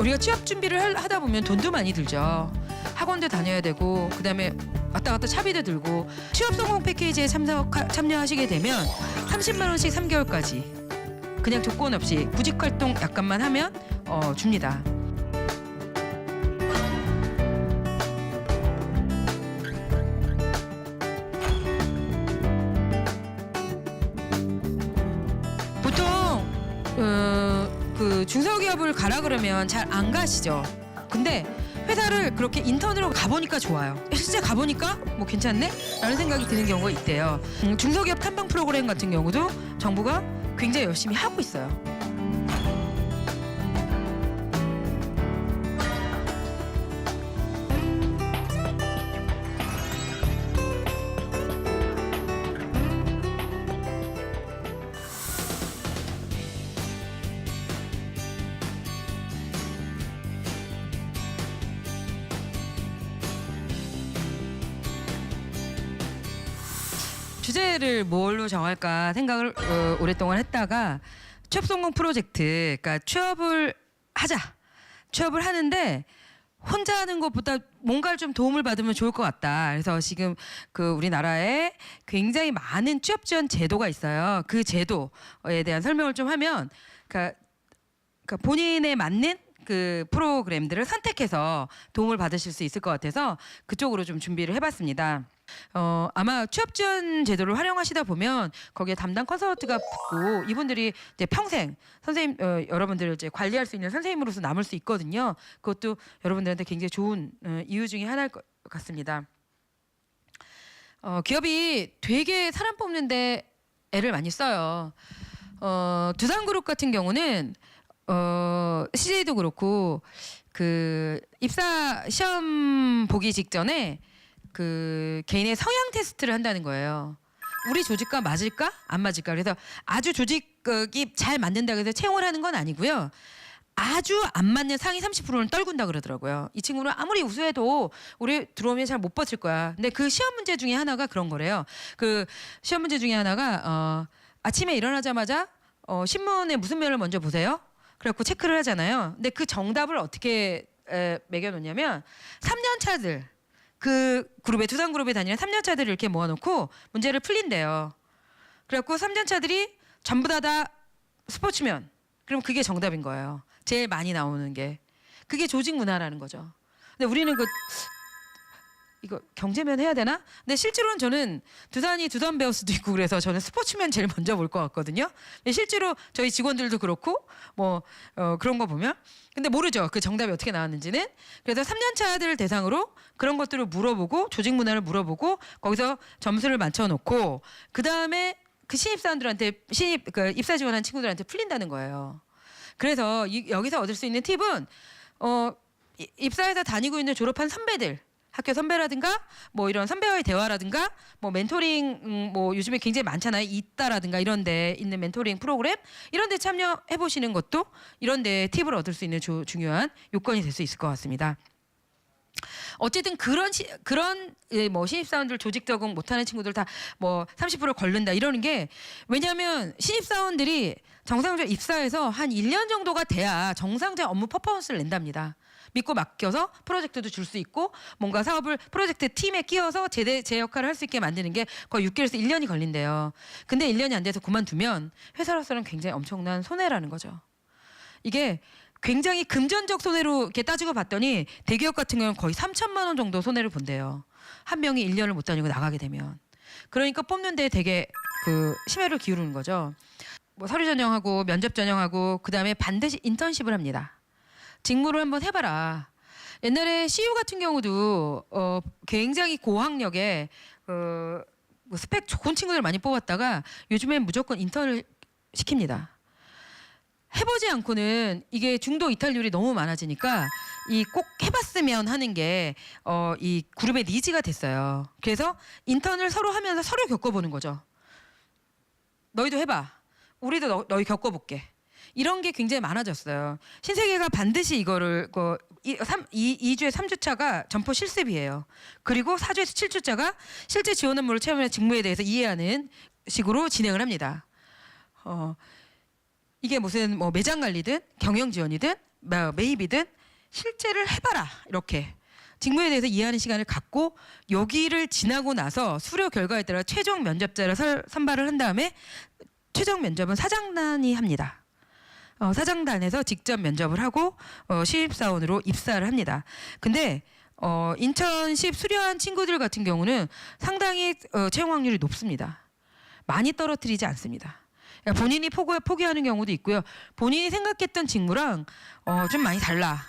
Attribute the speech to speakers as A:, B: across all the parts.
A: 우리가 취업 준비를 하다 보면 돈도 많이 들죠. 학원도 다녀야 되고 그다음에 왔다 갔다 차비도 들고 취업 성공 패키지에 참여하시게 되면 30만 원씩 3개월까지 그냥 조건 없이 구직 활동 약간만 하면 줍니다. 보통 그 중소기업을 가라 그러면 잘 안 가시죠. 근데 회사를 그렇게 인턴으로 가보니까 좋아요. 실제 가보니까 뭐 괜찮네? 라는 생각이 드는 경우가 있대요. 중소기업 탐방 프로그램 같은 경우도 정부가 굉장히 열심히 하고 있어요. 주제를 뭘로 정할까 생각을 오랫동안 했다가 취업 성공 프로젝트, 그러니까 취업을 하는데 혼자 하는 것보다 뭔가를 좀 도움을 받으면 좋을 것 같다. 그래서 지금 그 우리나라에 굉장히 많은 취업 지원 제도가 있어요. 그 제도에 대한 설명을 좀 하면, 그러니까 본인에 맞는 그 프로그램들을 선택해서 도움을 받으실 수 있을 것 같아서 그쪽으로 좀 준비를 해봤습니다. 아마 취업 지원 제도를 활용하시다 보면 거기에 담당 컨설턴트가 붙고 이분들이 이제 평생 선생님 여러분들을 이제 관리할 수 있는 선생님으로서 남을 수 있거든요. 그것도 여러분들한테 굉장히 좋은 이유 중에 하나일 것 같습니다. 기업이 되게 사람 뽑는데 애를 많이 써요. 두산그룹 같은 경우는 CJ도 그렇고 그 입사 시험 보기 직전에 그 개인의 성향 테스트를 한다는 거예요. 우리 조직과 맞을까? 안 맞을까? 그래서 아주 조직이 잘 맞는다고 해서 채용을 하는 건 아니고요. 아주 안 맞는 상위 30%는 떨군다 그러더라고요. 이 친구는 아무리 우수해도 우리 들어오면 잘 못 버틸 거야. 근데 그 시험 문제 중에 하나가 그런 거래요. 그 시험 문제 중에 하나가 아침에 일어나자마자 신문에 무슨 면을 먼저 보세요? 그래갖고 체크를 하잖아요. 근데 그 정답을 어떻게 매겨놓냐면 3년 차들, 그 그룹에 두산그룹에 다니는 3년 차들을 이렇게 모아놓고 문제를 풀린대요. 그래갖고 3년 차들이 전부 다 스포츠면, 그럼 그게 정답인 거예요. 제일 많이 나오는 게. 그게 조직 문화라는 거죠. 근데 우리는 이거 경제면 해야 되나? 근데 실제로는 저는 두산이 두산 베어스도 있고 그래서 저는 스포츠면 제일 먼저 볼 것 같거든요. 실제로 저희 직원들도 그렇고 뭐 그런 거 보면 근데 모르죠. 그 정답이 어떻게 나왔는지는. 그래서 3년 차들 대상으로 그런 것들을 물어보고 조직 문화를 물어보고 거기서 점수를 맞춰놓고 그 다음에 그 신입사원들한테 입사 지원한 친구들한테 풀린다는 거예요. 그래서 여기서 얻을 수 있는 팁은 입사해서 다니고 있는 졸업한 선배들. 학교 선배라든가 뭐 이런 선배와의 대화라든가 뭐 멘토링 뭐 요즘에 굉장히 많잖아요. 있다라든가 이런 데 있는 멘토링 프로그램 이런 데 참여해 보시는 것도 이런 데 팁을 얻을 수 있는 중요한 요건이 될 수 있을 것 같습니다. 어쨌든 그런 뭐 신입사원들 조직 적응 못하는 친구들 다 뭐 30% 걸른다 이러는 게 왜냐하면 신입사원들이 정상적으로 입사해서 한 1년 정도가 돼야 정상적인 업무 퍼포먼스를 낸답니다. 믿고 맡겨서 프로젝트도 줄 수 있고 뭔가 사업을 프로젝트 팀에 끼워서 제 역할을 할 수 있게 만드는 게 거의 6개월에서 1년이 걸린대요. 근데 1년이 안 돼서 그만두면 회사로서는 굉장히 엄청난 손해라는 거죠. 이게 굉장히 금전적 손해로 이렇게 따지고 봤더니 대기업 같은 경우는 거의 3천만 원 정도 손해를 본대요. 한 명이 1년을 못 다니고 나가게 되면. 그러니까 뽑는 데 되게 심혈을 기울이는 거죠. 뭐 서류 전형하고 면접 전형하고 그다음에 반드시 인턴십을 합니다. 직무를 한번 해봐라. 옛날에 CU 같은 경우도 굉장히 고학력에 뭐 스펙 좋은 친구들 많이 뽑았다가 요즘엔 무조건 인턴을 시킵니다. 해보지 않고는 이게 중도 이탈률이 너무 많아지니까 이 꼭 해봤으면 하는 게 이 그룹의 니즈가 됐어요. 그래서 인턴을 서로 하면서 서로 겪어보는 거죠. 너희도 해봐. 우리도 너희 겪어볼게. 이런 게 굉장히 많아졌어요. 신세계가 반드시 이거를 2주에 3주차가 점포 실습이에요. 그리고 4주에서 7주차가 실제 지원 업무를 체험하는 직무에 대해서 이해하는 식으로 진행을 합니다. 이게 무슨 뭐 매장 관리든 경영 지원이든 매입이든 실제를 해봐라 이렇게 직무에 대해서 이해하는 시간을 갖고 여기를 지나고 나서 수료 결과에 따라 최종 면접자를 선발을 한 다음에 최종 면접은 사장단이 합니다. 사장단에서 직접 면접을 하고 신입사원으로 입사를 합니다. 근데 인천십 수료한 친구들 같은 경우는 상당히 채용 확률이 높습니다. 많이 떨어뜨리지 않습니다. 그러니까 본인이 포기하는 경우도 있고요. 본인이 생각했던 직무랑 좀 많이 달라.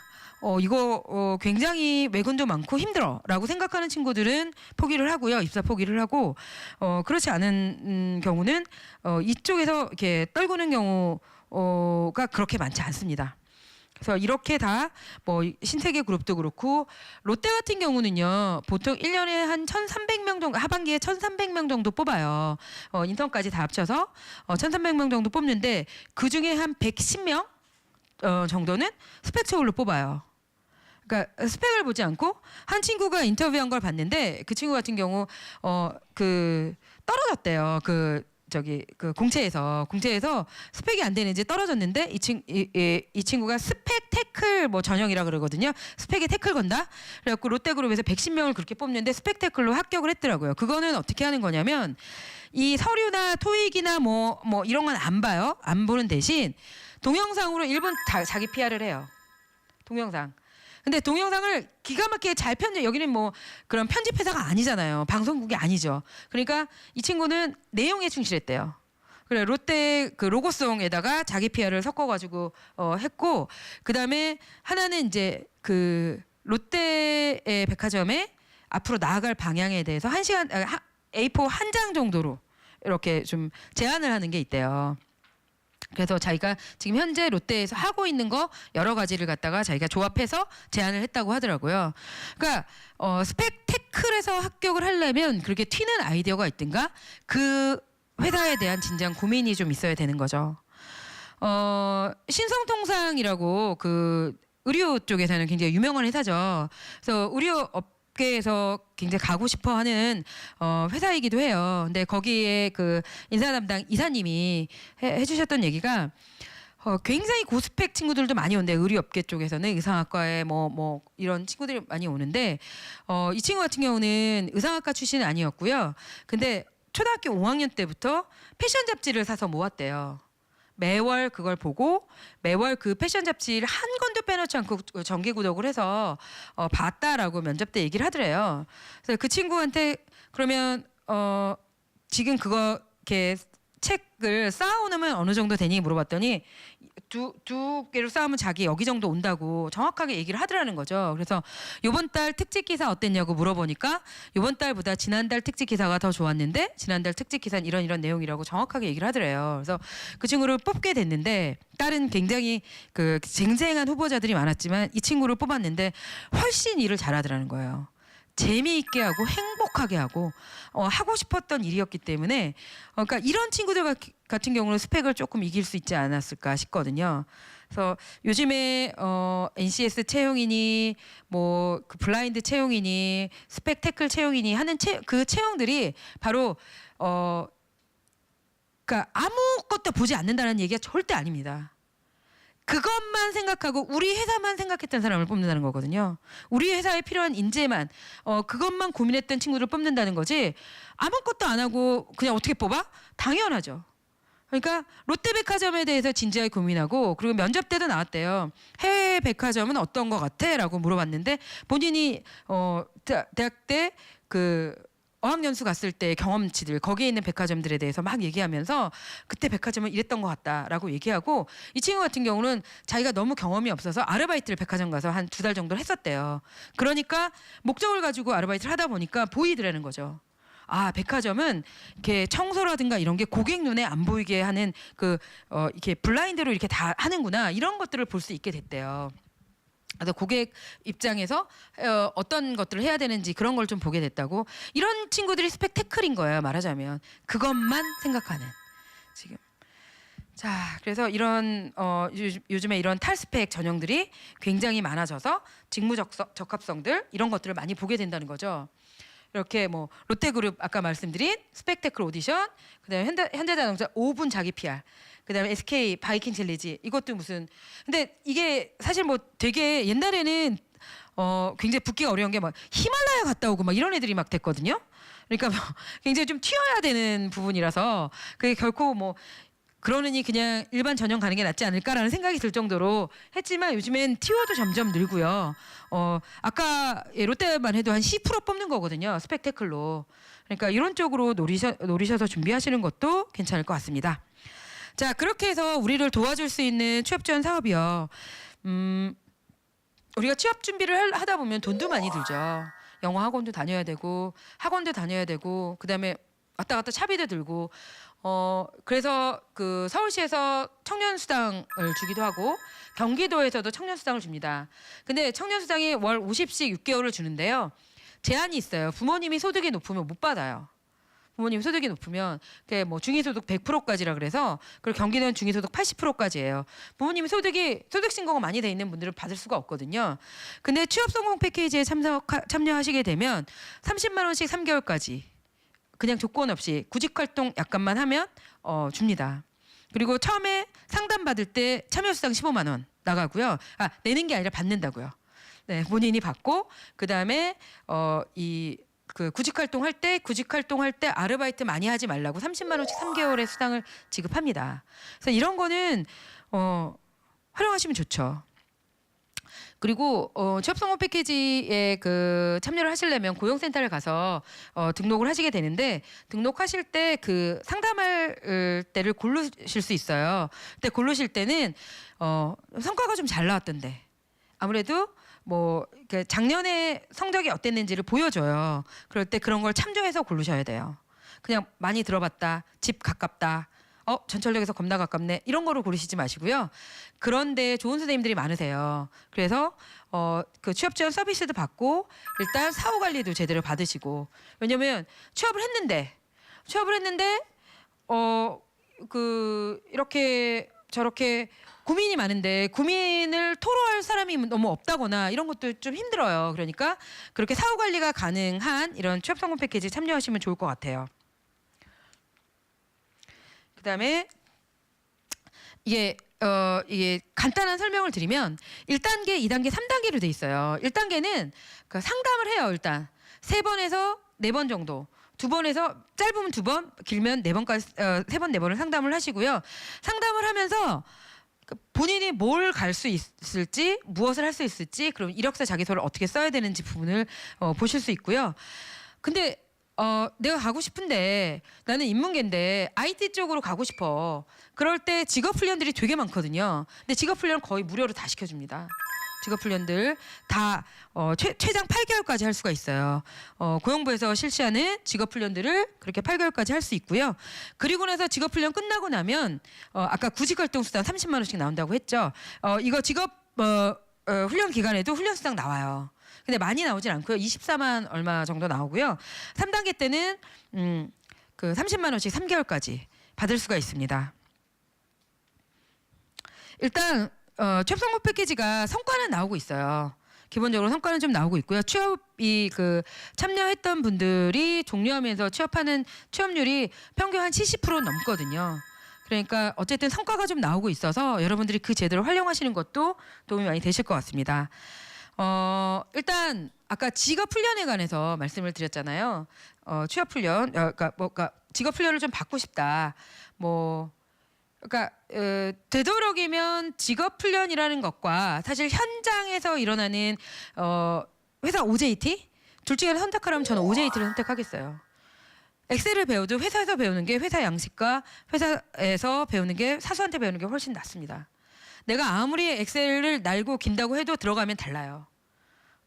A: 이거 굉장히 외근도 많고 힘들어라고 생각하는 친구들은 포기를 하고요. 입사 포기를 하고 그렇지 않은 경우는 이쪽에서 이렇게 떨구는 경우가 그렇게 많지 않습니다. 그래서 이렇게 다 뭐 신세계 그룹도 그렇고 롯데 같은 경우는요. 보통 1년에 한 1,300명 정도 하반기에 1,300명 정도 뽑아요. 인턴까지 다 합쳐서 1,300명 정도 뽑는데 그중에 한 110명 정도는 스펙적으로 뽑아요. 그러니까 스펙을 보지 않고 한 친구가 인터뷰한 걸 봤는데 그 친구 같은 경우 그 떨어졌대요. 그 공채에서 스펙이 안 되는지 떨어졌는데 이 친구가 스펙 태클 뭐 전형이라 그러거든요. 스펙에 태클 건다. 그래갖고 롯데그룹에서 110명을 그렇게 뽑는데 스펙 태클로 합격을 했더라고요. 그거는 어떻게 하는 거냐면 이 서류나 토익이나 뭐 이런 건 안 봐요. 안 보는 대신 동영상으로 1분 자기 PR을 해요. 동영상. 근데 동영상을 기가 막히게 잘 여기는 뭐 그런 편집 회사가 아니잖아요. 방송국이 아니죠. 그러니까 이 친구는 내용에 충실했대요. 그래 롯데 그 로고송에다가 자기 PR을 섞어가지고 했고 그다음에 하나는 이제 그 롯데의 백화점에 앞으로 나아갈 방향에 대해서 A4 한 장 정도로 이렇게 좀 제안을 하는 게 있대요. 그래서 자기가 지금 현재 롯데에서 하고 있는 거 여러 가지를 갖다가 자기가 조합해서 제안을 했다고 하더라고요. 그러니까 스펙 태클에서 합격을 하려면 그렇게 튀는 아이디어가 있든가 그 회사에 대한 진지한 고민이 좀 있어야 되는 거죠. 신성통상이라고 그 의료 쪽에서는 굉장히 유명한 회사죠. 그래서 의료 업계에서 굉장히 가고 싶어하는 회사이기도 해요. 근데 거기에 그 인사 담당 이사님이 해주셨던 얘기가 굉장히 고스펙 친구들도 많이 오는데 의료업계 쪽에서는 의상학과에 뭐 이런 친구들이 많이 오는데 이 친구 같은 경우는 의상학과 출신은 아니었고요. 근데 초등학교 5학년 때부터 패션 잡지를 사서 모았대요. 매월 그걸 보고 매월 그 패션 잡지를 한 권도 빼놓지 않고 정기 구독을 해서 봤다라고 면접 때 얘기를 하더래요. 그래서 그 친구한테 그러면 지금 그거 이렇게 책을 쌓아놓으면 어느 정도 되니 물어봤더니 두 개로 쌓으면 자기 여기 정도 온다고 정확하게 얘기를 하더라는 거죠. 그래서 이번 달 특집 기사 어땠냐고 물어보니까 이번 달보다 지난달 특집 기사가 더 좋았는데 지난달 특집 기사는 이런 내용이라고 정확하게 얘기를 하더래요. 그래서 그 친구를 뽑게 됐는데 다른 굉장히 그 쟁쟁한 후보자들이 많았지만 이 친구를 뽑았는데 훨씬 일을 잘하더라는 거예요. 재미있게 하고 행복하게 하고 하고 싶었던 일이었기 때문에 그러니까 이런 친구들 같은 경우는 스펙을 조금 이길 수 있지 않았을까 싶거든요. 그래서 요즘에 NCS 채용이니 뭐 그 블라인드 채용이니 스펙 태클 채용이니 하는 그 채용들이 바로 그러니까 아무것도 보지 않는다는 얘기가 절대 아닙니다. 그것만 생각하고 우리 회사만 생각했던 사람을 뽑는다는 거거든요. 우리 회사에 필요한 인재만 그것만 고민했던 친구를 뽑는다는 거지 아무것도 안 하고 그냥 어떻게 뽑아? 당연하죠. 그러니까 롯데백화점에 대해서 진지하게 고민하고 그리고 면접 때도 나왔대요. 해외 백화점은 어떤 것 같아? 라고 물어봤는데 본인이 대학 때 그 어학연수 갔을 때 경험치들 거기에 있는 백화점들에 대해서 막 얘기하면서 그때 백화점은 이랬던 것 같다라고 얘기하고 이 친구 같은 경우는 자기가 너무 경험이 없어서 아르바이트를 백화점 가서 한 2달 정도 했었대요. 그러니까 목적을 가지고 아르바이트를 하다 보니까 보이더라는 거죠. 아, 백화점은 이렇게 청소라든가 이런 게 고객 눈에 안 보이게 하는 이렇게 블라인드로 이렇게 다 하는구나 이런 것들을 볼 수 있게 됐대요. 그래서 고객 입장에서 어떤 것들을 해야 되는지 그런 걸 좀 보게 됐다고. 이런 친구들이 스펙 태클인 거예요. 말하자면 그것만 생각하는 지금. 자, 그래서 이런 요즘에 이런 탈스펙 전형들이 굉장히 많아져서 직무 적합성들 이런 것들을 많이 보게 된다는 거죠. 이렇게 뭐 롯데그룹 아까 말씀드린 스펙테클 오디션, 그다음에 현대자동차 5분 자기 PR. 그다음에 SK 바이킹 챌린지 이것도 무슨 근데 이게 사실 뭐 되게 옛날에는 굉장히 붙기가 어려운 게 막 히말라야 갔다 오고 막 이런 애들이 막 됐거든요. 그러니까 뭐 굉장히 좀 튀어야 되는 부분이라서 그게 결코 뭐 그러느니 그냥 일반 전형 가는 게 낫지 않을까라는 생각이 들 정도로 했지만 요즘엔 티어도 점점 늘고요. 아까 롯데만 해도 한 10% 뽑는 거거든요. 스펙테클로. 그러니까 이런 쪽으로 노리셔서 준비하시는 것도 괜찮을 것 같습니다. 자, 그렇게 해서 우리를 도와줄 수 있는 취업 지원 사업이요. 우리가 취업 준비를 하다 보면 돈도 많이 들죠. 영어 학원도 다녀야 되고 학원도 다녀야 되고 그다음에 왔다 갔다 차비도 들고 그래서 그 서울시에서 청년 수당을 주기도 하고 경기도에서도 청년 수당을 줍니다. 근데 청년 수당이 월 50씩 6개월을 주는데요. 제한이 있어요. 부모님이 소득이 높으면 못 받아요. 부모님 소득이 높으면 그게 뭐 중위소득 100%까지라 그래서 그리고 경기도는 중위소득 80%까지예요. 부모님이 소득 신고가 많이 돼 있는 분들은 받을 수가 없거든요. 근데 취업 성공 패키지에 참여하시게 되면 30만 원씩 3개월까지 그냥 조건 없이 구직 활동 약간만 하면 줍니다. 그리고 처음에 상담 받을 때 참여 수당 15만 원 나가고요. 내는 게 아니라 받는다고요. 네, 본인이 받고 그다음에 그 구직 활동할 때 아르바이트 많이 하지 말라고 30만 원씩 3개월의 수당을 지급합니다. 그래서 이런 거는 활용하시면 좋죠. 그리고 취업 성공 패키지에 그 참여를 하시려면 고용센터를 가서 등록을 하시게 되는데 등록하실 때 그 상담할 때를 고르실 수 있어요. 근데 고르실 때는 성과가 좀 잘 나왔던데 아무래도 뭐 작년에 성적이 어땠는지를 보여줘요. 그럴 때 그런 걸 참조해서 고르셔야 돼요. 그냥 많이 들어봤다, 집 가깝다, 전철역에서 겁나 가깝네 이런 거를 고르시지 마시고요. 그런데 좋은 선생님들이 많으세요. 그래서 그 취업 지원 서비스도 받고 일단 사후 관리도 제대로 받으시고 왜냐면 취업을 했는데 이렇게 저렇게 고민이 많은데 고민을 토로할 사람이 너무 없다거나 이런 것도 좀 힘들어요. 그러니까 그렇게 사후 관리가 가능한 이런 취업 성공 패키지 참여하시면 좋을 것 같아요. 그다음에 이게 간단한 설명을 드리면 1단계, 2단계, 3단계로 돼 있어요. 1단계는 그 상담을 해요. 일단 3번에서 4번 정도. 2번에서 짧으면 2번, 길면 4번까지 3번, 4번을 상담을 하시고요. 상담을 하면서 본인이 뭘 갈 수 있을지, 무엇을 할 수 있을지, 그럼 이력서 자기소를 어떻게 써야 되는지 부분을 보실 수 있고요. 근데 내가 가고 싶은데 나는 인문계인데 IT 쪽으로 가고 싶어. 그럴 때 직업훈련들이 되게 많거든요. 근데 직업훈련 거의 무료로 다 시켜줍니다. 직업훈련들 다 최장 8개월까지 할 수가 있어요. 고용부에서 실시하는 직업훈련들을 그렇게 8개월까지 할 수 있고요. 그리고 나서 직업훈련 끝나고 나면 아까 구직활동수당 30만 원씩 나온다고 했죠. 이거 직업 훈련 기간에도 훈련수당 나와요. 근데 많이 나오진 않고요. 24만 얼마 정도 나오고요. 3단계 때는 그 30만 원씩 3개월까지 받을 수가 있습니다. 일단 취업 성공 패키지가 성과는 나오고 있어요. 기본적으로 성과는 좀 나오고 있고요. 취업이 그 참여했던 분들이 종료하면서 취업하는 취업률이 평균 한 70% 넘거든요. 그러니까 어쨌든 성과가 좀 나오고 있어서 여러분들이 그 제도를 활용하시는 것도 도움이 많이 되실 것 같습니다. 일단 아까 직업 훈련에 관해서 말씀을 드렸잖아요. 취업 훈련, 그러니까 직업 훈련을 좀 받고 싶다. 그러니까 되도록이면 직업 훈련이라는 것과 사실 현장에서 일어나는 회사 OJT 둘 중에 선택하라면 저는 OJT를 선택하겠어요. 엑셀을 배워도 회사에서 배우는 게 회사 양식과 회사에서 배우는 게 사수한테 배우는 게 훨씬 낫습니다. 내가 아무리 엑셀을 날고 긴다고 해도 들어가면 달라요.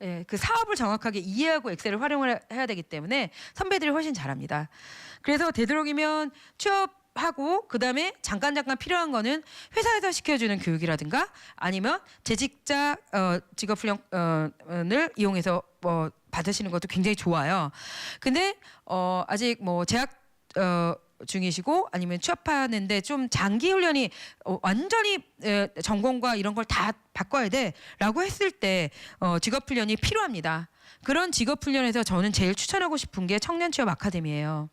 A: 예, 그 사업을 정확하게 이해하고 엑셀을 활용을 해야 되기 때문에 선배들이 훨씬 잘합니다. 그래서 되도록이면 취업하고 그다음에 잠깐 필요한 거는 회사에서 시켜주는 교육이라든가 아니면 재직자 직업훈련을 이용해서 받으시는 것도 굉장히 좋아요. 근데 아직 재학 중이시고 아니면 취업하는데 좀 장기 훈련이 완전히 전공과 이런 걸 다 바꿔야 돼라고 했을 때 직업 훈련이 필요합니다. 그런 직업 훈련에서 저는 제일 추천하고 싶은 게 청년 취업 아카데미예요.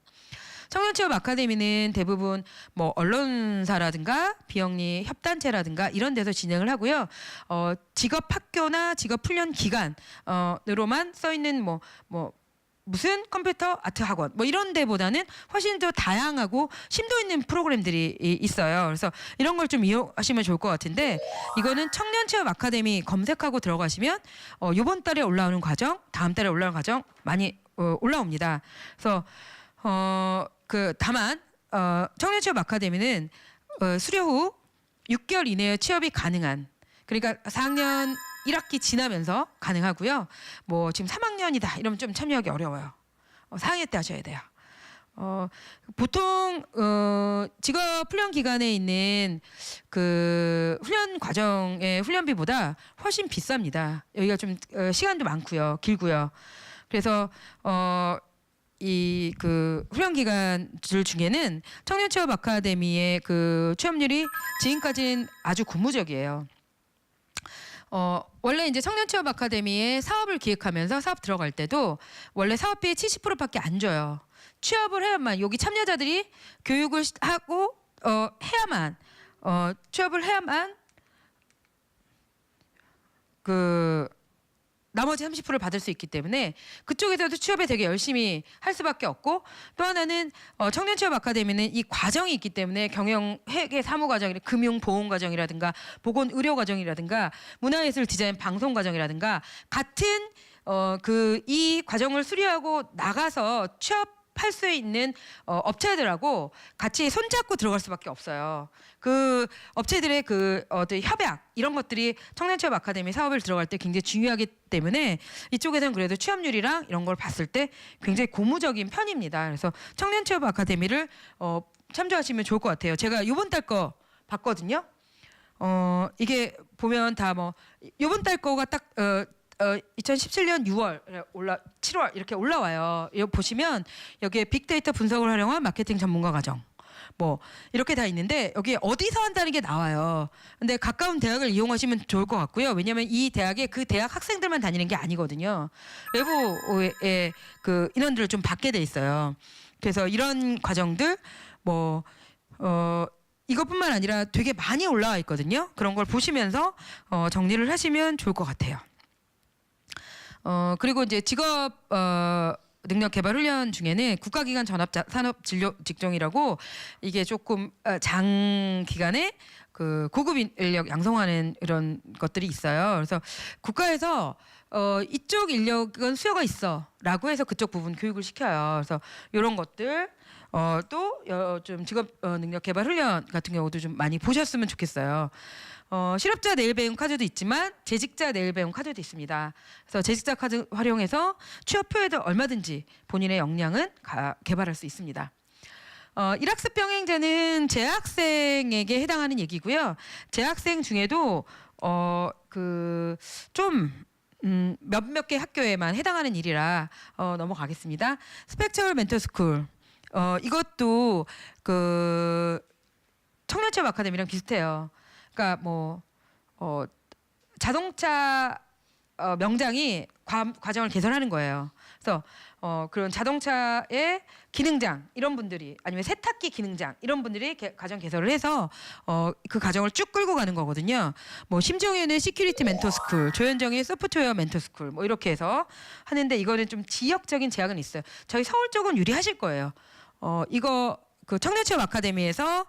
A: 청년 취업 아카데미는 대부분 뭐 언론사라든가 비영리 협단체라든가 이런 데서 진행을 하고요. 직업 학교나 직업 훈련 기관으로만 써 있는 뭐 무슨 컴퓨터 아트 학원 뭐 이런 데보다는 훨씬 더 다양하고 심도 있는 프로그램들이 있어요. 그래서 이런 걸 좀 이용하시면 좋을 것 같은데, 이거는 청년 취업 아카데미 검색하고 들어가시면 이번 달에 올라오는 과정, 다음 달에 올라오는 과정 많이 올라옵니다. 그래서 다만 청년 취업 아카데미는 수료 후 6개월 이내에 취업이 가능한, 그러니까 4학년 1학기 지나면서 가능하고요. 뭐 지금 3학년이다 이러면 좀 참여하기 어려워요. 4학년 때 하셔야 돼요. 보통 직업 훈련 기관에 있는 그 훈련 과정의 훈련비보다 훨씬 비쌉니다. 여기가 좀 시간도 많고요, 길고요. 그래서 이 그 훈련 기관들 중에는 청년 취업 아카데미의 그 취업률이 지금까지는 아주 고무적이에요. 원래 이제 청년 취업 아카데미에 사업을 기획하면서 사업 들어갈 때도 원래 사업비의 70%밖에 안 줘요. 취업을 해야만, 여기 참여자들이 교육을 하고 해야만, 취업을 해야만 그 나머지 30%를 받을 수 있기 때문에 그쪽에서도 취업에 되게 열심히 할 수밖에 없고, 또 하나는 청년 취업 아카데미는 이 과정이 있기 때문에 경영 회계 사무 과정, 금융 보험 과정이라든가 보건 의료 과정이라든가 문화예술 디자인 방송 과정이라든가 같은 이 과정을 수료하고 나가서 취업할 수 있는 업체들하고 같이 손잡고 들어갈 수밖에 없어요. 그 업체들의 그 어떤 협약 이런 것들이 청년 취업 아카데미 사업을 들어갈 때 굉장히 중요하기 때문에 이쪽에서는 그래도 취업률이랑 이런 걸 봤을 때 굉장히 고무적인 편입니다. 그래서 청년 취업 아카데미를 참조하시면 좋을 것 같아요. 제가 이번 달 거 봤거든요. 이게 보면 다 뭐 이번 달 거가 딱 2017년 6월, 7월 이렇게 올라와요. 여기 보시면 여기에 빅데이터 분석을 활용한 마케팅 전문가 과정 뭐 이렇게 다 있는데 여기 어디서 한다는 게 나와요. 근데 가까운 대학을 이용하시면 좋을 것 같고요. 왜냐하면 이 대학에 그 대학 학생들만 다니는 게 아니거든요. 외부의 그 인원들을 좀 받게 돼 있어요. 그래서 이런 과정들 뭐 이것뿐만 아니라 되게 많이 올라와 있거든요. 그런 걸 보시면서 정리를 하시면 좋을 것 같아요. 그리고 이제 직업 능력 개발 훈련 중에는 국가기관 전업 산업 진료 직종이라고, 이게 조금 장기간에 그 고급 인력 양성하는 이런 것들이 있어요. 그래서 국가에서 이쪽 인력은 수요가 있어라고 해서 그쪽 부분 교육을 시켜요. 그래서 이런 것들 또 좀 직업 능력 개발 훈련 같은 경우도 좀 많이 보셨으면 좋겠어요. 실업자 내일 배움 카드도 있지만 재직자 내일 배움 카드도 있습니다. 그래서 재직자 카드 활용해서 취업표에도 얼마든지 본인의 역량은 개발할 수 있습니다. 일학습 병행제는 재학생에게 해당하는 얘기고요. 재학생 중에도 몇몇 개 학교에만 해당하는 일이라 넘어가겠습니다. 스펙처럴 멘토스쿨, 이것도 그 청년 취업 아카데미랑 비슷해요. 그러니까 뭐 자동차 명장이 과정을 개선하는 거예요. 그래서 그런 자동차의 기능장 이런 분들이, 아니면 세탁기 기능장 이런 분들이 과정 개설을 해서 그 과정을 쭉 끌고 가는 거거든요. 뭐 심정현의 시큐리티 멘토스쿨, 조현정의 소프트웨어 멘토스쿨 뭐 이렇게 해서 하는데, 이거는 좀 지역적인 제약은 있어요. 저희 서울 쪽은 유리하실 거예요. 이거 그 청년 취업 아카데미에서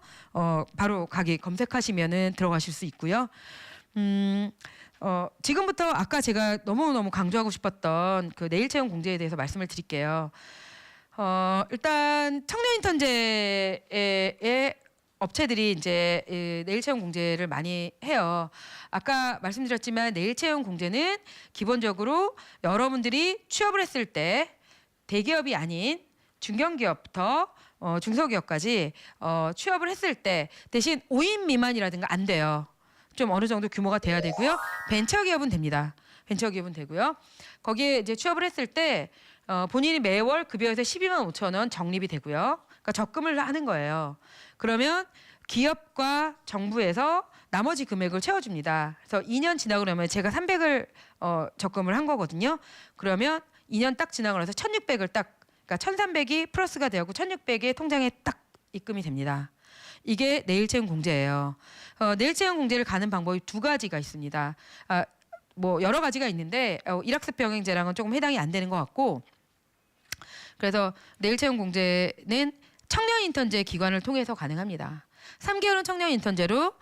A: 바로 가기 검색하시면은 들어가실 수 있고요. 지금부터 아까 제가 너무너무 강조하고 싶었던 그 내일 채용 공제에 대해서 말씀을 드릴게요. 일단 청년 인턴제의 업체들이 이제 내일 채용 공제를 많이 해요. 아까 말씀드렸지만 내일 채용 공제는 기본적으로 여러분들이 취업을 했을 때 대기업이 아닌 중견기업부터 중소기업까지 취업을 했을 때 대신 5인 미만이라든가 안 돼요. 좀 어느 정도 규모가 돼야 되고요. 벤처기업은 됩니다. 벤처기업은 되고요. 거기에 이제 취업을 했을 때 본인이 매월 급여에서 12만 5천 원 적립이 되고요. 그러니까 적금을 하는 거예요. 그러면 기업과 정부에서 나머지 금액을 채워줍니다. 그래서 2년 지나고 나면 제가 300을 적금을 한 거거든요. 그러면 2년 딱 지나고 나서 1,600을 딱, 그러니까 그러니까 1,300이 플러스가 되고 1,600이 통장에 딱 입금이 됩니다. 이게 내일채용 공제예요. 내일채용 공제를 가는 방법이 두 가지가 있습니다. 뭐 여러 가지가 있는데 일학습 병행제랑은 조금 해당이 안 되는 것 같고, 그래서 내일채용 공제는 청년 인턴제 기관을 통해서 가능합니다. 3개월은 청년 인턴제로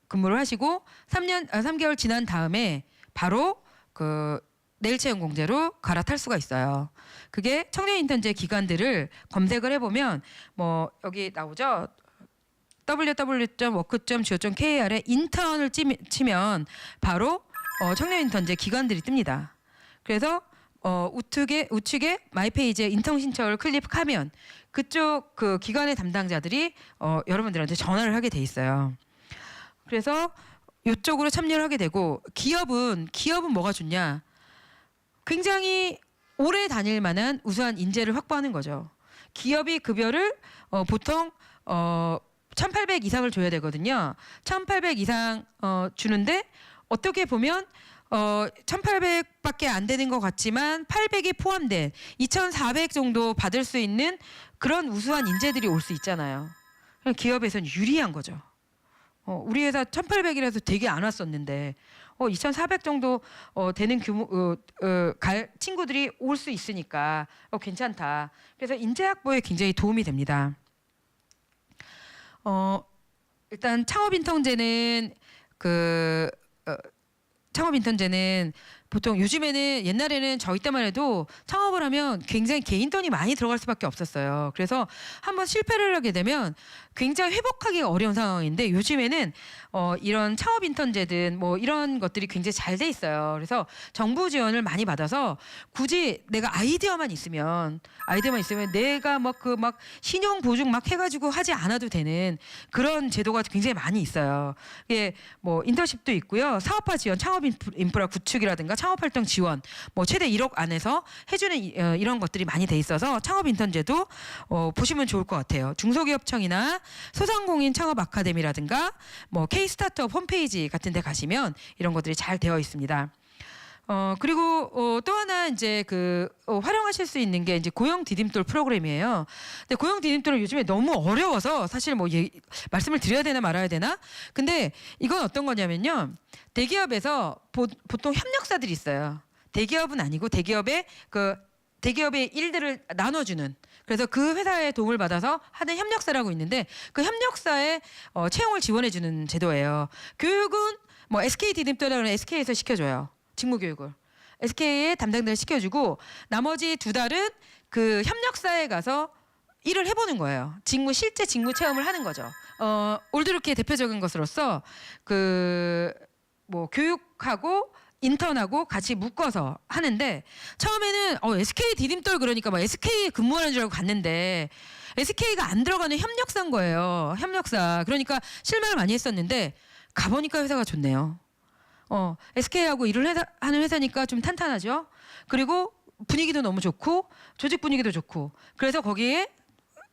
A: 근무를 하시고 3개월 지난 다음에 바로 그 내일채용 공제로 갈아탈 수가 있어요. 그게 청년 인턴제 기관들을 검색을 해보면 뭐 여기 나오죠. www.work.go.kr에 인턴을 치면 바로 청년 인턴제 기관들이 뜹니다. 그래서 우측에 마이페이지에 인턴 신청을 클릭하면 그쪽 그 기관의 담당자들이 여러분들한테 전화를 하게 돼 있어요. 그래서 이쪽으로 참여를 하게 되고, 기업은 뭐가 좋냐? 굉장히 오래 다닐 만한 우수한 인재를 확보하는 거죠. 기업이 급여를 보통 1,800 이상을 줘야 되거든요. 1,800 이상 주는데 어떻게 보면 1,800밖에 안 되는 것 같지만 800이 포함된 2,400 정도 받을 수 있는 그런 우수한 인재들이 올 수 있잖아요. 기업에서는 유리한 거죠. 우리 회사 1,800이라서 되게 안 왔었는데 2,400 정도 되는 규모 갈 친구들이 올 수 있으니까 괜찮다. 그래서 인재 확보에 굉장히 도움이 됩니다. 일단 창업 인턴제는 보통 요즘에는, 옛날에는 저희 때만 해도 창업을 하면 굉장히 개인 돈이 많이 들어갈 수밖에 없었어요. 그래서 한번 실패를 하게 되면 굉장히 회복하기가 어려운 상황인데, 요즘에는 이런 창업 인턴제든 뭐 이런 것들이 굉장히 잘 돼 있어요. 그래서 정부 지원을 많이 받아서 굳이 내가 아이디어만 있으면 내가 막 신용 보증 막 해가지고 하지 않아도 되는 그런 제도가 굉장히 많이 있어요. 이게 뭐 인턴십도 있고요, 사업화 지원, 창업 인프라 구축이라든가 창업활동 지원, 뭐 최대 1억 안에서 해주는 이런 것들이 많이 돼 있어서 창업 인턴제도 보시면 좋을 것 같아요. 중소기업청이나 소상공인 창업 아카데미라든가 뭐 K-스타트업 홈페이지 같은 데 가시면 이런 것들이 잘 되어 있습니다. 그리고 또 하나 이제 활용하실 수 있는 게 이제 고용 디딤돌 프로그램이에요. 근데 고용 디딤돌은 요즘에 너무 어려워서 사실 뭐 말씀을 드려야 되나 말아야 되나? 근데 이건 어떤 거냐면요, 대기업에서 보통 협력사들이 있어요. 대기업은 아니고 대기업의 일들을 나눠주는, 그래서 그 회사의 도움을 받아서 하는 협력사라고 있는데, 그 협력사에 채용을 지원해주는 제도예요. 교육은 뭐 SK 디딤돌이라는 SK에서 시켜줘요. 직무교육을 SK의 담당자를 시켜주고, 나머지 2달은 그 협력사에 가서 일을 해보는 거예요. 실제 직무 체험을 하는 거죠. 올드루키의 대표적인 것으로서 뭐 교육하고 인턴하고 같이 묶어서 하는데, 처음에는 SK 디딤돌 그러니까 뭐 SK에 근무하는 줄 알고 갔는데 SK가 안 들어가는 협력사인 거예요. 협력사. 그러니까 실망을 많이 했었는데 가보니까 회사가 좋네요. SK하고 일을 하는 회사니까 좀 탄탄하죠. 그리고 분위기도 너무 좋고 조직 분위기도 좋고, 그래서 거기에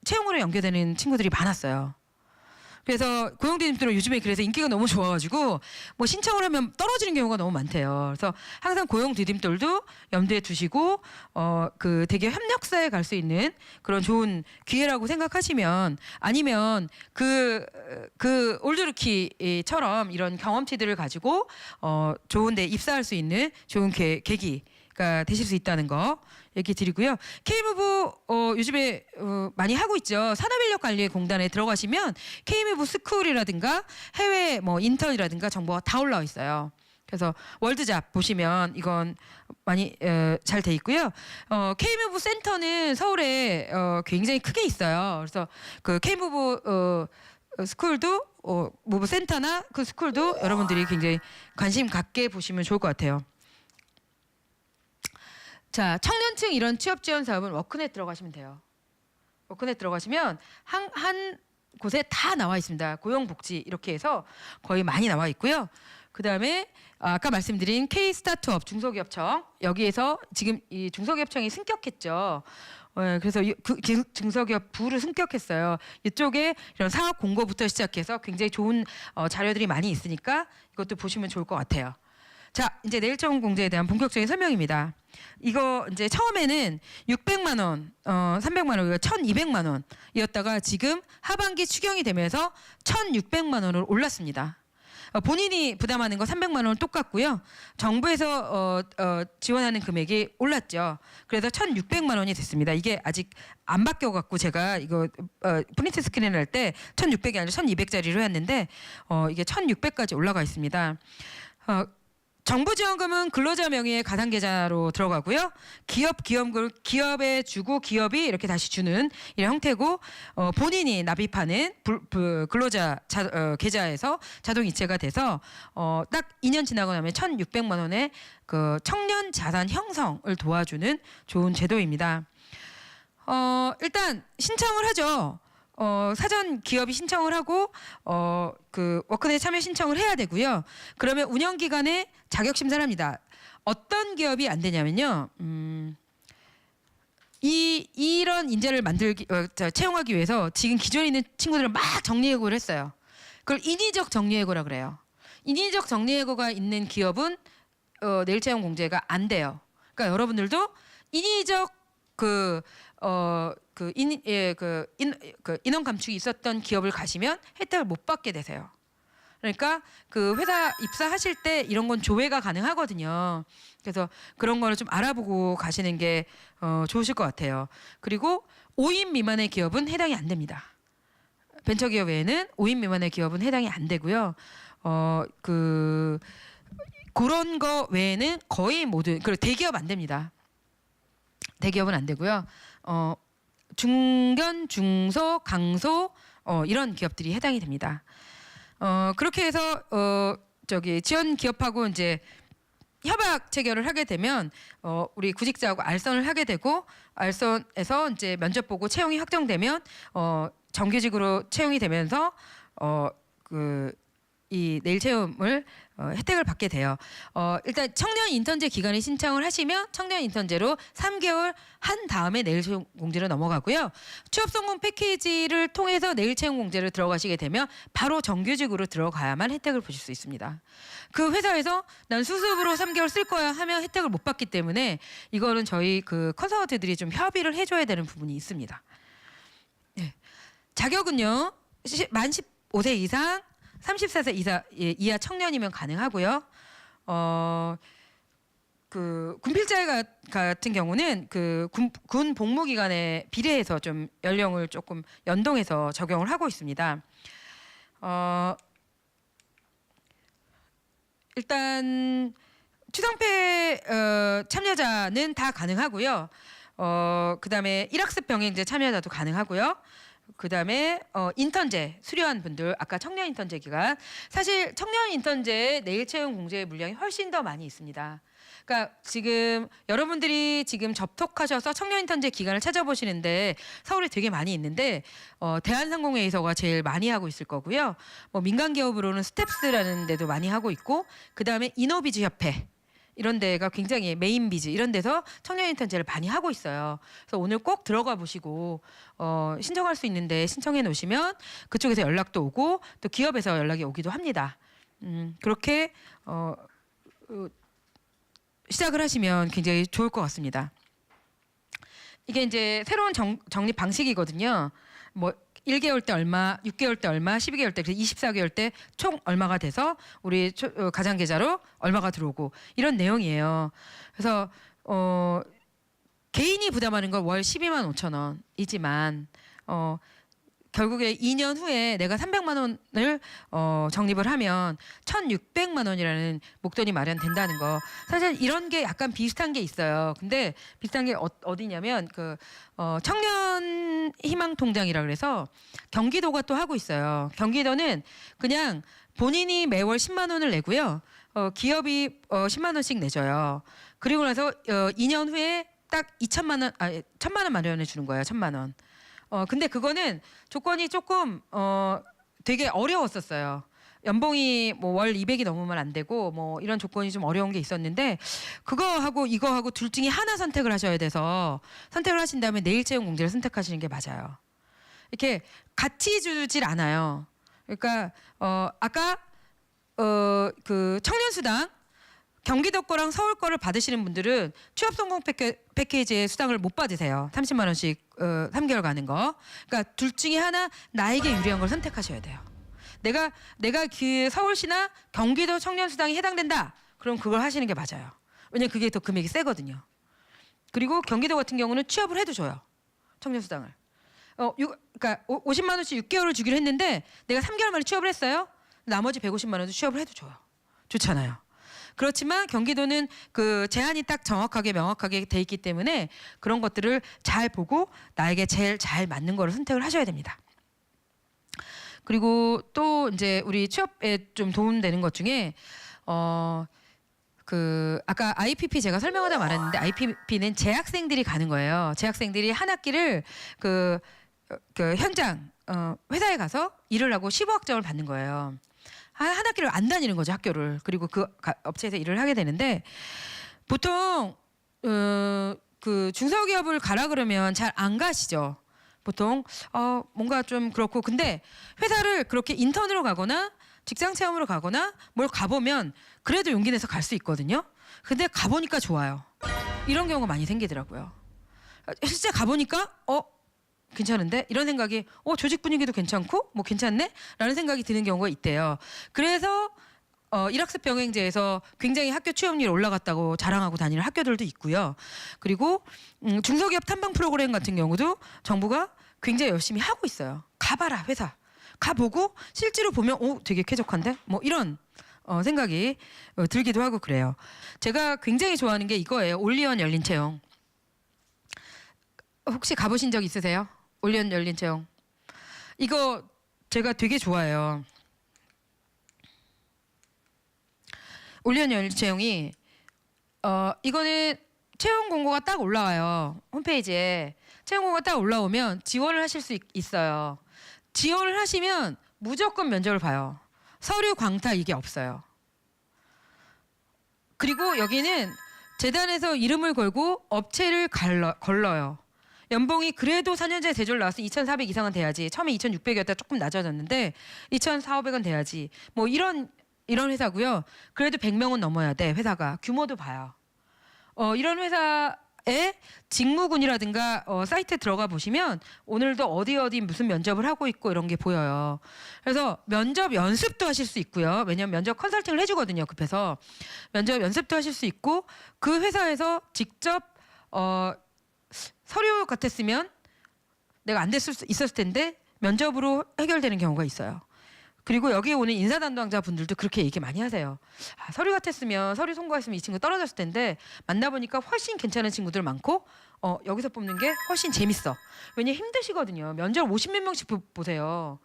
A: 채용으로 연계되는 친구들이 많았어요. 그래서 고용디딤돌은 요즘에 그래서 인기가 너무 좋아가지고 뭐 신청을 하면 떨어지는 경우가 너무 많대요. 그래서 항상 고용디딤돌도 염두에 두시고 그 대기업 협력사에 갈 수 있는 그런 좋은 기회라고 생각하시면, 아니면 그 올드루키처럼 이런 경험치들을 가지고 좋은데 입사할 수 있는 좋은 계기가 되실 수 있다는 거 얘기 드리고요. K무브 요즘에 많이 하고 있죠. 산업인력관리공단에 들어가시면 K무브 스쿨이라든가 해외 뭐 인턴이라든가 정보가 다 올라와 있어요. 그래서 월드잡 보시면 이건 많이 잘 돼 있고요. K무브 센터는 서울에 굉장히 크게 있어요. 그래서 그 K무브 스쿨도 무브 센터나 그 스쿨도 여러분들이 굉장히 관심 갖게 보시면 좋을 것 같아요. 자, 청년층 이런 취업 지원 사업은 워크넷 들어가시면 돼요. 워크넷 들어가시면 한 곳에 다 나와 있습니다. 고용복지 이렇게 해서 거의 많이 나와 있고요. 그다음에 아까 말씀드린 K-스타트업 중소기업청, 여기에서 지금 이 중소기업청이 승격했죠. 그래서 그 중소기업 부를 승격했어요. 이쪽에 이런 사업 공고부터 시작해서 굉장히 좋은 자료들이 많이 있으니까 이것도 보시면 좋을 것 같아요. 자, 이제 내일 채용 공제에 대한 본격적인 설명입니다. 이거 이제 처음에는 600만 원, 300만 원, 1,200만 원이었다가 지금 하반기 추경이 되면서 1,600만 원으로 올랐습니다. 본인이 부담하는 거 300만 원은 똑같고요. 정부에서 지원하는 금액이 올랐죠. 그래서 1,600만 원이 됐습니다. 이게 아직 안 바뀌어 갖고 제가 이거 프린트 스크린을 할 때 1,600이 아니라 1,200짜리로 했는데 이게 1,600까지 올라가 있습니다. 정부 지원금은 근로자 명의의 가상계좌로 들어가고요. 기업에 주고 기업이 이렇게 다시 주는 이런 형태고 본인이 납입하는 근로자 계좌에서 자동 이체가 돼서 딱 2년 지나고 나면 1,600만 원의 그 청년 자산 형성을 도와주는 좋은 제도입니다. 일단 신청을 하죠. 사전 기업이 신청을 하고 그 워크넷 참여 신청을 해야 되고요. 그러면 운영 기간에 자격 심사를 합니다. 어떤 기업이 안 되냐면요. 이런 인재를 채용하기 위해서 지금 기존에 있는 친구들을 막 정리해고를 했어요. 그걸 인위적 정리해고라 그래요. 인위적 정리해고가 있는 기업은 내일 채용 공제가 안 돼요. 그러니까 여러분들도 인위적 인원 감축이 있었던 기업을 가시면 혜택을 못 받게 되세요. 그러니까 그 회사 입사하실 때 이런 건 조회가 가능하거든요. 그래서 그런 거를 좀 알아보고 가시는 게 좋으실 것 같아요. 그리고 5인 미만의 기업은 해당이 안 됩니다. 벤처기업 외에는 5인 미만의 기업은 해당이 안 되고요. 그런 거 외에는 거의 모든 그리고 대기업 안 됩니다. 대기업은 안 되고요. 중견, 중소, 강소 이런 기업들이 해당이 됩니다. 그렇게 해서 지원 기업하고 이제 협약 체결을 하게 되면 우리 구직자하고 알선을 하게 되고 알선에서 이제 면접 보고 채용이 확정되면 정규직으로 채용이 되면서 이 내일 채용을 혜택을 받게 돼요. 일단 청년 인턴제 기간에 신청을 하시면 청년 인턴제로 3개월 한 다음에 내일 채용 공제로 넘어가고요. 취업 성공 패키지를 통해서 내일 채용 공제로 들어가시게 되면 바로 정규직으로 들어가야만 혜택을 보실 수 있습니다. 그 회사에서 난 수습으로 3개월 쓸 거야 하면 혜택을 못 받기 때문에 이거는 저희 그 컨설턴트들이 좀 협의를 해줘야 되는 부분이 있습니다. 네. 자격은요. 만 15세 이상 34세 이하 청년이면 가능하고요. 그 군필자 같은 경우는 그 군 복무 기간에 비례해서 좀 연령을 조금 연동해서 적용을 하고 있습니다. 일단 추상패 참여자는 다 가능하고요. 그다음에 일학습 병행제 참여자도 가능하고요. 그다음에 인턴제 수료한 분들 아까 청년 인턴제 기간 사실 청년 인턴제 내일 채용 공제의 물량이 훨씬 더 많이 있습니다. 그러니까 지금 여러분들이 지금 접촉하셔서 청년 인턴제 기간을 찾아보시는데 서울에 되게 많이 있는데 대한상공회의소가 제일 많이 하고 있을 거고요. 뭐 민간 기업으로는 스텝스라는 데도 많이 하고 있고 그다음에 이노비즈 협회 이런 데가 굉장히 메인비즈 이런 데서 청년 인턴제를 많이 하고 있어요. 그래서 오늘 꼭 들어가 보시고 신청할 수 있는데 신청해 놓으시면 그쪽에서 연락도 오고 또 기업에서 연락이 오기도 합니다. 그렇게 시작을 하시면 굉장히 좋을 것 같습니다. 이게 이제 새로운 적립 방식이거든요. 뭐 1개월 때 얼마, 6개월 때 얼마, 12개월 때, 24개월 때 총 얼마가 돼서 우리 가상계좌로 얼마가 들어오고 이런 내용이에요. 그래서 개인이 부담하는 건 월 12만 5천 원이지만 결국에 2년 후에 내가 300만 원을 적립을 하면 1,600만 원이라는 목돈이 마련된다는 거. 사실 이런 게 약간 비슷한 게 있어요. 근데 비슷한 게 어디냐면 그 청년 희망 통장이라 그래서 경기도가 또 하고 있어요. 경기도는 그냥 본인이 매월 10만 원을 내고요. 기업이 10만 원씩 내줘요. 그리고 나서 2년 후에 딱 1,000만 원 마련해 주는 거예요. 1,000만 원. 근데 그거는 조건이 조금 되게 어려웠었어요. 연봉이 뭐 월 200이 넘으면 안 되고 뭐 이런 조건이 좀 어려운 게 있었는데 그거하고 이거하고 둘 중에 하나 선택을 하셔야 돼서 선택을 하신 다음에 내일 채용 공제를 선택하시는 게 맞아요. 이렇게 같이 주질 않아요. 그러니까 아까 그 청년수당 경기도 거랑 서울 거를 받으시는 분들은 취업 성공 패키지의 수당을 못 받으세요. 30만 원씩 3개월 가는 거. 그러니까 둘 중에 하나 나에게 유리한 걸 선택하셔야 돼요. 내가 그 서울시나 경기도 청년 수당이 해당된다. 그럼 그걸 하시는 게 맞아요. 왜냐면 그게 더 금액이 세거든요. 그리고 경기도 같은 경우는 취업을 해도 줘요. 청년 수당을. 그러니까 50만 원씩 6개월을 주기로 했는데 내가 3개월 만에 취업을 했어요. 나머지 150만 원도 취업을 해도 줘요. 좋잖아요. 그렇지만 경기도는 그 제한이 딱 정확하게 명확하게 돼 있기 때문에 그런 것들을 잘 보고 나에게 제일 잘 맞는 거를 선택을 하셔야 됩니다. 그리고 또 이제 우리 취업에 좀 도움되는 것 중에 그 아까 IPP 제가 설명하다 말았는데 IPP는 재학생들이 가는 거예요. 재학생들이 한 학기를 그 현장 회사에 가서 일을 하고 15학점을 받는 거예요. 한 학기를 안 다니는 거죠, 학교를. 그리고 그 업체에서 일을 하게 되는데 보통 그 중소기업을 가라 그러면 잘 안 가시죠. 보통 뭔가 좀 그렇고 근데 회사를 그렇게 인턴으로 가거나 직장 체험으로 가거나 뭘 가보면 그래도 용기 내서 갈 수 있거든요. 근데 가보니까 좋아요. 이런 경우가 많이 생기더라고요. 실제 가보니까 괜찮은데? 이런 생각이 조직 분위기도 괜찮고 뭐 괜찮네? 라는 생각이 드는 경우가 있대요. 그래서 일학습 병행제에서 굉장히 학교 취업률이 올라갔다고 자랑하고 다니는 학교들도 있고요. 그리고 중소기업 탐방 프로그램 같은 경우도 정부가 굉장히 열심히 하고 있어요. 가봐라 회사. 가보고 실제로 보면 되게 쾌적한데? 뭐 이런 생각이 들기도 하고 그래요. 제가 굉장히 좋아하는 게 이거예요. 올리원 열린 채용. 혹시 가보신 적 있으세요? 올리원 열린 채용. 이거 제가 되게 좋아해요. 올리원 열린 채용이 이거는 채용 공고가 딱 올라와요. 홈페이지에 채용 공고가 딱 올라오면 지원을 하실 수 있어요. 지원을 하시면 무조건 면접을 봐요. 서류 광탈 이게 없어요. 그리고 여기는 재단에서 이름을 걸고 업체를 걸러요. 연봉이 그래도 4년제 대졸 나왔으면 2,400 이상은 돼야지. 처음에 2,600이었다 조금 낮아졌는데 2,400은 돼야지. 뭐 이런 회사고요. 그래도 100명은 넘어야 돼. 회사가. 규모도 봐요. 이런 회사의 직무군이라든가 사이트에 들어가 보시면 오늘도 어디 무슨 면접을 하고 있고 이런 게 보여요. 그래서 면접 연습도 하실 수 있고요. 왜냐하면 면접 컨설팅을 해주거든요. 급해서. 면접 연습도 하실 수 있고 그 회사에서 직접 서류 같았으면 내가 안 됐을 수 있었을 텐데 면접으로 해결되는 경우가 있어요. 그리고 여기에 오는 인사 담당자 분들도 그렇게 얘기 많이 하세요. 서류 같았으면 서류 송구했으면 이 친구 떨어졌을 텐데 만나보니까 훨씬 괜찮은 친구들 많고 여기서 뽑는 게 훨씬 재밌어. 왜냐면 힘드시거든요. 면접 50몇 명씩 보세요.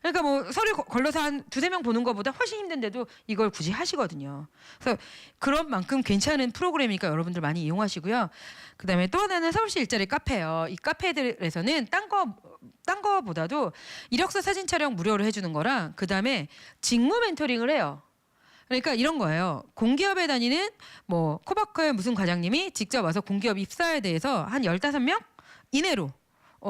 A: 그러니까 뭐 서류 걸러서 한 2-3명 보는 것보다 훨씬 힘든데도 이걸 굳이 하시거든요. 그래서 그런 만큼 괜찮은 프로그램이니까 여러분들 많이 이용하시고요. 그다음에 또 하나는 서울시 일자리 카페예요. 이 카페들에서는 딴 거보다도 이력서 사진 촬영 무료로 해주는 거랑 그다음에 직무 멘토링을 해요. 그러니까 이런 거예요. 공기업에 다니는 뭐 코바커의 무슨 과장님이 직접 와서 공기업 입사에 대해서 한 15명 이내로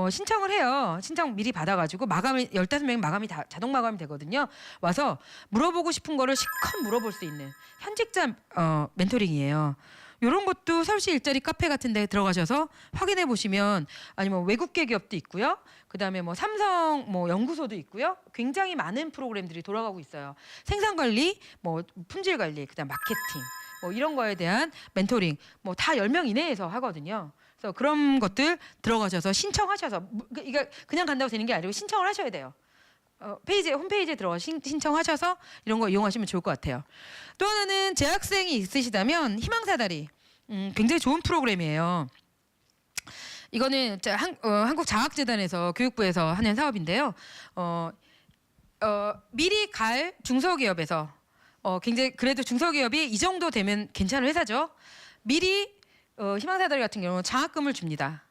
A: 신청을 해요. 신청 미리 받아가지고 15명 마감이 다 자동 마감이 되거든요. 와서 물어보고 싶은 거를 실컷 물어볼 수 있는 현직자 멘토링이에요. 이런 것도 서울시 일자리 카페 같은 데 들어가셔서 확인해 보시면 아니면 외국계 기업도 있고요. 그다음에 뭐 삼성 뭐 연구소도 있고요. 굉장히 많은 프로그램들이 돌아가고 있어요. 생산 관리, 뭐 품질 관리, 그다음 마케팅 뭐 이런 거에 대한 멘토링 뭐 다 10명 이내에서 하거든요. 그래서 그런 것들 들어가셔서 신청하셔서 이게 그냥 간다고 되는 게 아니고 신청을 하셔야 돼요. 홈페이지에 들어가 신청하셔서 이런 거 이용하시면 좋을 것 같아요. 또 하나는 재학생이 있으시다면 희망사다리 굉장히 좋은 프로그램이에요. 이거는 한국장학재단에서 교육부에서 하는 사업인데요. 미리 갈 중소기업에서 굉장히 그래도 중소기업이 이 정도 되면 괜찮은 회사죠. 미리 희망사다리 같은 경우는 장학금을 줍니다.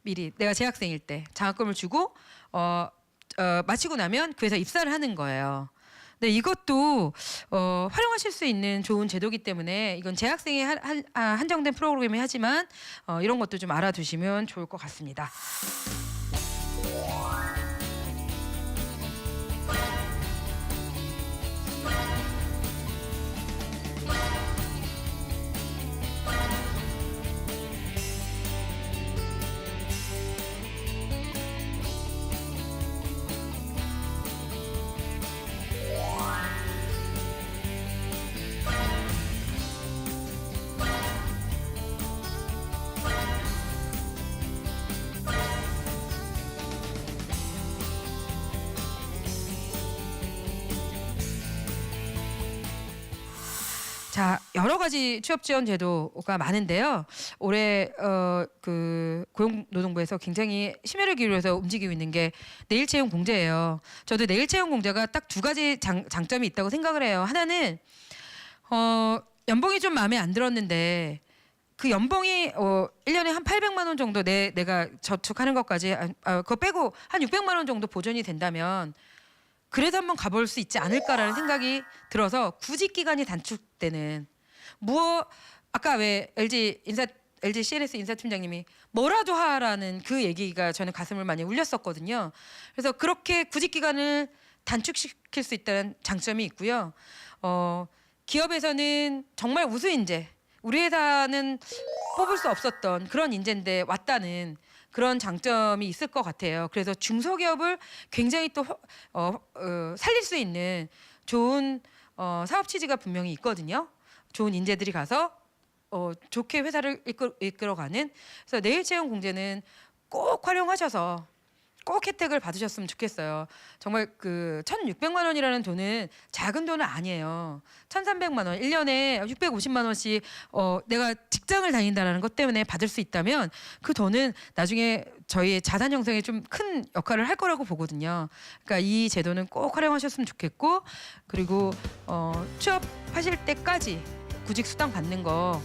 A: 미리 내가 재학생일 때 장학금을 주고 마치고 나면 그 회사 입사를 하는 거예요. 근데 이것도 활용하실 수 있는 좋은 제도이기 때문에 이건 재학생에 한정된 프로그램이 하지만 이런 것도 좀 알아두시면 좋을 것 같습니다. 자, 여러 가지 취업 지원 제도가 많은데요. 올해 그 고용노동부에서 굉장히 심혈을 기울여서 움직이고 있는 게 내일 채용 공제예요. 저도 내일 채용 공제가 딱 두 가지 장점이 있다고 생각을 해요. 하나는 연봉이 좀 마음에 안 들었는데 그 연봉이 1년에 한 800만 원 정도 내가 저축하는 것까지 그거 빼고 한 600만 원 정도 보전이 된다면 그래도 한번 가볼 수 있지 않을까라는 생각이 들어서 구직 기간이 단축되는 아까 왜 LG CNS 인사팀장님이 뭐라도 하라는 그 얘기가 저는 가슴을 많이 울렸었거든요. 그래서 그렇게 구직 기간을 단축시킬 수 있다는 장점이 있고요. 기업에서는 정말 우수 인재, 우리 회사는 뽑을 수 없었던 그런 인재인데 왔다는 그런 장점이 있을 것 같아요. 그래서 중소기업을 굉장히 또 살릴 수 있는 좋은 사업 취지가 분명히 있거든요. 좋은 인재들이 가서 좋게 회사를 이끌어가는. 그래서 내일 채용 공제는 꼭 활용하셔서 꼭 혜택을 받으셨으면 좋겠어요. 정말 그 1,600만 원이라는 돈은 작은 돈은 아니에요. 1,300만 원, 1년에 650만 원씩 내가 직장을 다닌다는 것 때문에 받을 수 있다면 그 돈은 나중에 저희의 자산 형성에 좀 큰 역할을 할 거라고 보거든요. 그러니까 이 제도는 꼭 활용하셨으면 좋겠고, 그리고 취업하실 때까지 구직 수당 받는 거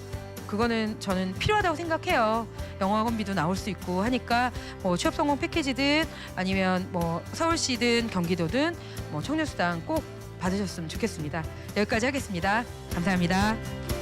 A: 그거는 저는 필요하다고 생각해요. 영어학원비도 나올 수 있고 하니까 취업 성공 패키지든 아니면 서울시든 경기도든 청년수당 꼭 받으셨으면 좋겠습니다. 여기까지 하겠습니다. 감사합니다.